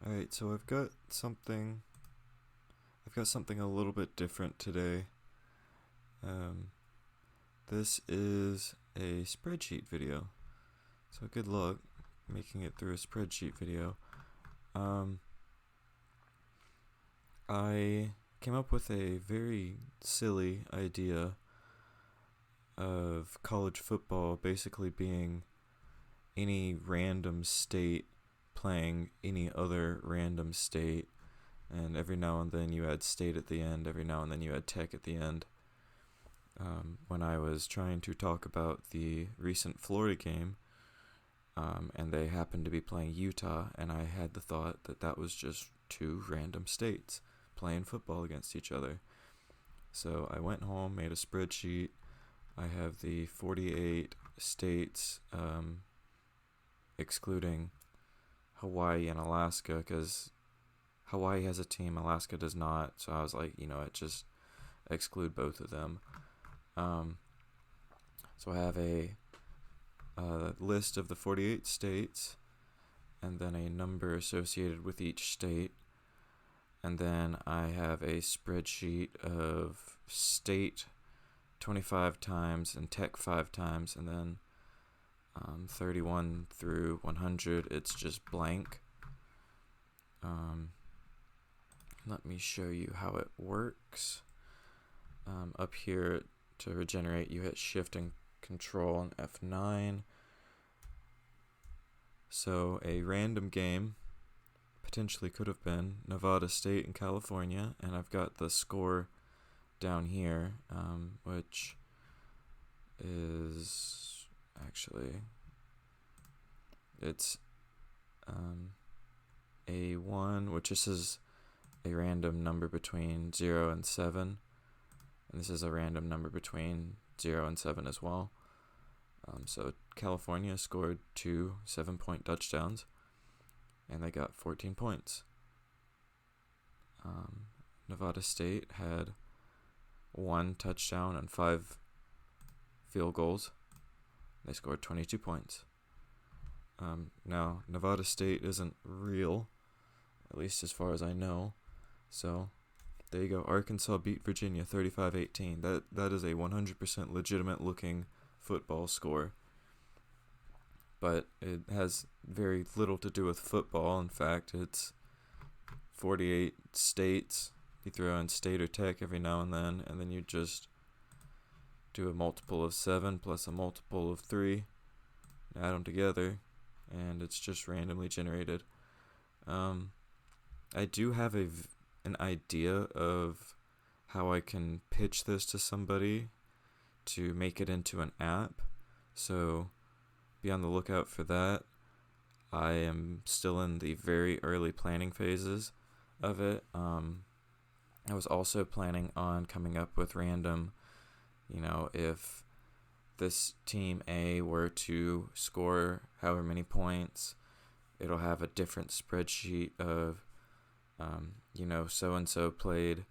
Alright, so I've got something a little bit different today. Um, this is a spreadsheet video. So good luck making it through a spreadsheet video. Um, I came up with a very silly idea of college football basically being any random state playing any other random state, and every now and then you add state at the end, every now and then you add tech at the end. When I was trying to talk about the recent Florida game, and they happened to be playing Utah, and I had the thought that that was just two random states playing football against each other. So I went home, made a spreadsheet. I have the 48 states, excluding Hawaii and Alaska, because Hawaii has a team, Alaska does not. So I was like, just exclude both of them. So I have a list of the 48 states, and then a number associated with each state. And then I have a spreadsheet of state 25 times and tech 5 times, and then 31 through 100, it's just blank. Let me show you how it works. Up here, to regenerate, you hit Shift and Control and F9. So a random game potentially could have been Nevada State and California, and I've got the score down here, which is actually, it's A1, which this is a random number between 0 and 7, and this is a random number between 0 and 7 as well. So California scored 2 7-point touchdowns, and they got 14 points. Nevada State had 1 touchdown and 5 field goals. They scored 22 points. Now, Nevada State isn't real, at least as far as I know. So, there you go. Arkansas beat Virginia 35-18. That is a 100% legitimate looking football score. But it has very little to do with football. In fact, it's 48 states. You throw in state or tech every now and then you just do a multiple of 7 plus a multiple of 3, and add them together, and it's just randomly generated. I do have an idea of how I can pitch this to somebody to make it into an app, so be on the lookout for that. I am still in the very early planning phases of it. I was also planning on coming up with random, if this team A were to score however many points, it'll have a different spreadsheet of, so-and-so played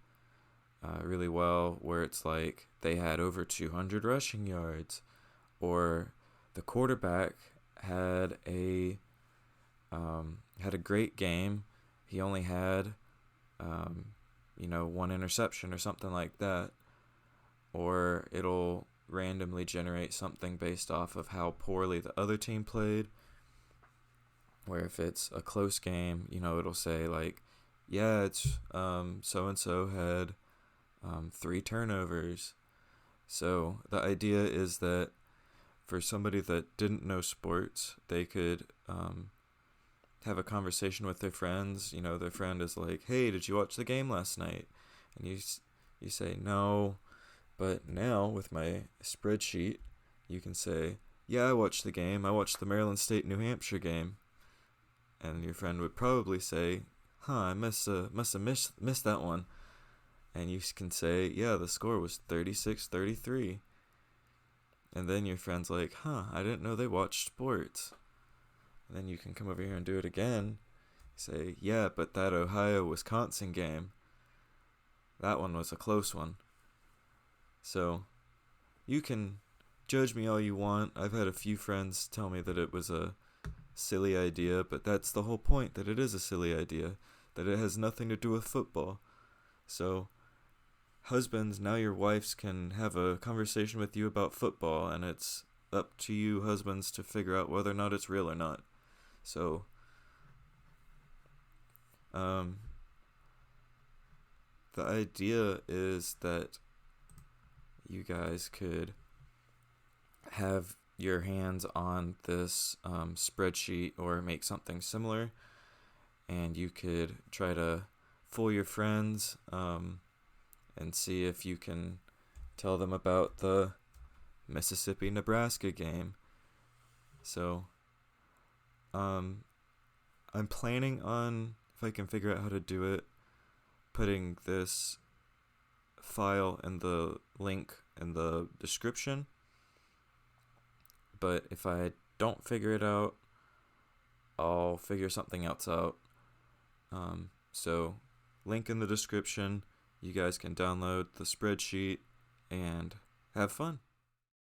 really well, where it's like they had over 200 rushing yards, or the quarterback had a great game. He only had, 1 interception or something like that. Or it'll randomly generate something based off of how poorly the other team played. Where if it's a close game, it'll say like, yeah, it's so-and-so had 3 turnovers. So the idea is that for somebody that didn't know sports, they could have a conversation with their friends. Their friend is like, hey, did you watch the game last night? And you say, no. But now, with my spreadsheet, you can say, yeah, I watched the game. I watched the Maryland State-New Hampshire game. And your friend would probably say, I must have missed that one. And you can say, yeah, the score was 36-33. And then your friend's like, I didn't know they watched sports. And then you can come over here and do it again. Say, yeah, but that Ohio-Wisconsin game, that one was a close one. So, you can judge me all you want. I've had a few friends tell me that it was a silly idea, but that's the whole point, that it is a silly idea, that it has nothing to do with football. So, husbands, now your wives can have a conversation with you about football, and it's up to you, husbands, to figure out whether or not it's real or not. So, um, the idea is that you guys could have your hands on this spreadsheet or make something similar, and you could try to fool your friends and see if you can tell them about the Mississippi-Nebraska game. So, I'm planning on, if I can figure out how to do it, putting this file in the link in the description. But if I don't figure it out, I'll figure something else out. So, link in the description. You guys can download the spreadsheet and have fun.